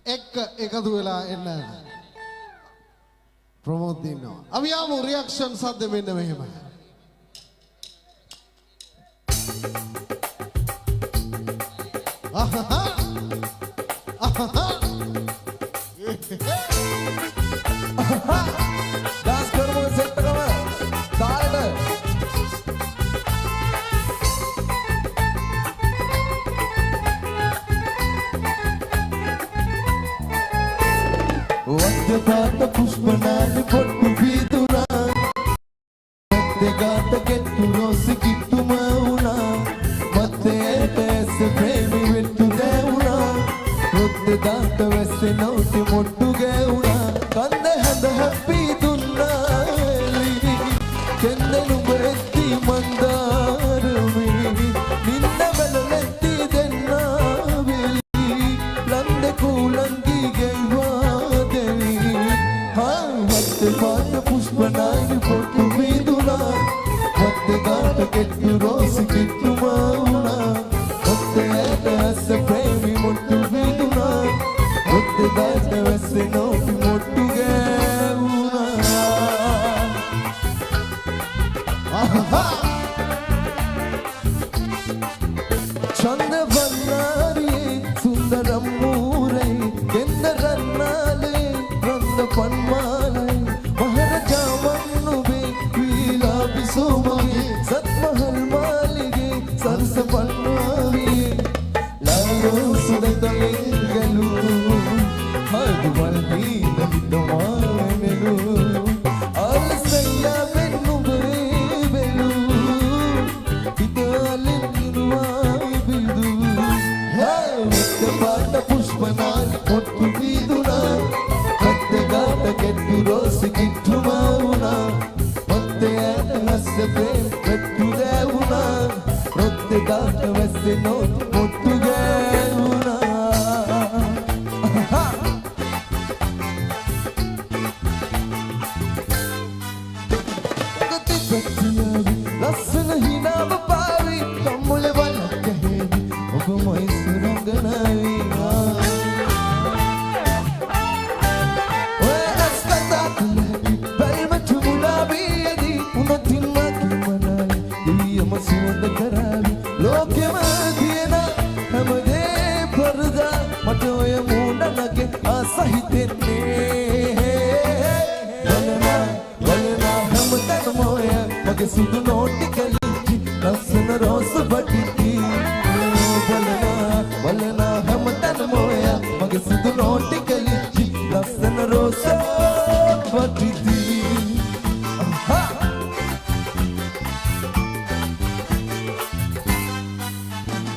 එකතු වෙලා එන්න ප්‍රමෝද් ඉන්නවා. අපි ආමු රියැක්ෂන් සද්ද මෙන්න මෙහෙමයි. අහහා අහහා ඩාන්ස් කරමු සෙට් එකම තාලෙට වද්දපාත පුෂ්පනාලි පොට්ටු වීදුනා දෙගාට කෙට්ටු රෝස කිට්ටුම වුණා මත්තේට ඇස ප්‍රේමි වෙට්ටු දැවුණා රොද්ද දාට වැස්සේ නෝටි මොට්ටු ගැවුණා කන්ද හැඳ හැප්පි දුන්නා එලි කෙන්ද නුඹ එත්ති මන්දාරමි නින්න බැලලෙත්ති දෙන්නා වෙලි ලන්ද කූලංගි ගෙල්වා වද්දපාත පුෂ්පනාලි පොට්ටු වීදුනා වද්දගාට කෙට්ටු රෝස කිට්ටුම වුණා මත්තේට ඇස ප්‍රේමි මොට්ටු වීදුනා රොද්ද දාට වැස්සේ නෝටි මොට්ටු ගැවුණා චන්ද වන්නාරියේ සුන්දරම් මූරේ කෙන්ද රන්නාලේ රන්ද පන්මාලේ මහරජාමන්නුබේ වීලාපි සෝමගේ සත්මහල් මාලිගේ සරස පන්නාවියේ ලාලෝ සුදතලේ ගලූ හදුවල් හීන හිටමානෙලු ආලසయ్యා වෙන්නුබේ බෙලූ හිතාලෙන් නිරුවායි බිදු වද්දපාත පුෂ්පනාලි පොට්ටු වීදුනා වද්දගාට කෙට්ටු රෝස කිට්ටුම වුණා මත්තේට නැස්ස ප්‍රේම වෙට්ටු දැවුණා රොද්ද දාට වැස්සේ නෝටි මොට්ටු ගැවුණා ලස්සන හිනාව පාවි කම්මුල වලක් ඇහෙවි ඔබ මොයි සුරංගනාවි ඔය අස්කතා කලහි බැල්මට මුලාවීදී උනොතින් මගේ මනයි දිවියම සුවඳ කරාවි ලෝකෙම තියෙන හැමදේ පරදා මට ඔය මූණනගේ ආස හිතෙන්නේ බලනා හැමතැනම ඔය මගේ සුදු නෝටි කලිච්චි ලස්සන රෝස බඩිටි බලනා හැමතැනම ඔය මගේ සුදු නෝටි කලිච්චි ලස්සන රෝස බඩිටි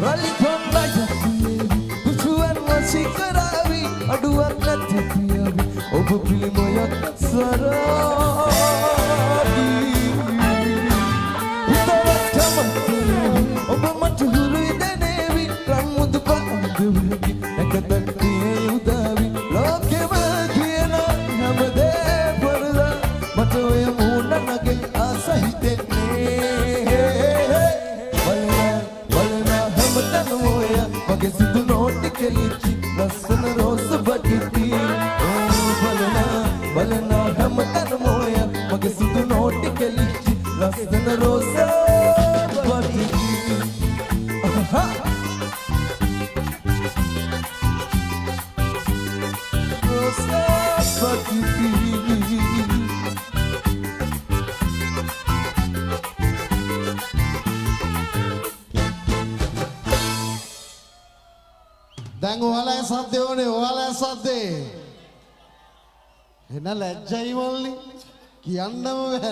රලි කොණ්ඩා යතියේ කුචුවන් වසි කරාවි අඩුවක් නැති පියාවි ඔබ පිළිමයක් සරාවි ඔබ මට හුරුයි දැනේවි රන් මුදු පාදවෙවි නැකතක්තියේ උදාවි ලෝකෙම කියන හැමදේ පරදා මට ඔය මූණනගේ ආස හිතෙන්නේ බලනා හැමතැනම ඔය මගේ සිදු නෝටි කෙලිච්චි ලස්සන රෝස බඩිටි බලනා හැමතැනම ඔය මගේ සිදු නෝටි කෙලිච්චි ලස්සන රෝස බඩිටි රෝස බඩිටි දැන් ඔයාලා සද්දේ ඕනේ ඔයාලා සද්දේ එන ලැජ්ජයි මල්ලි කියන්නම බෑ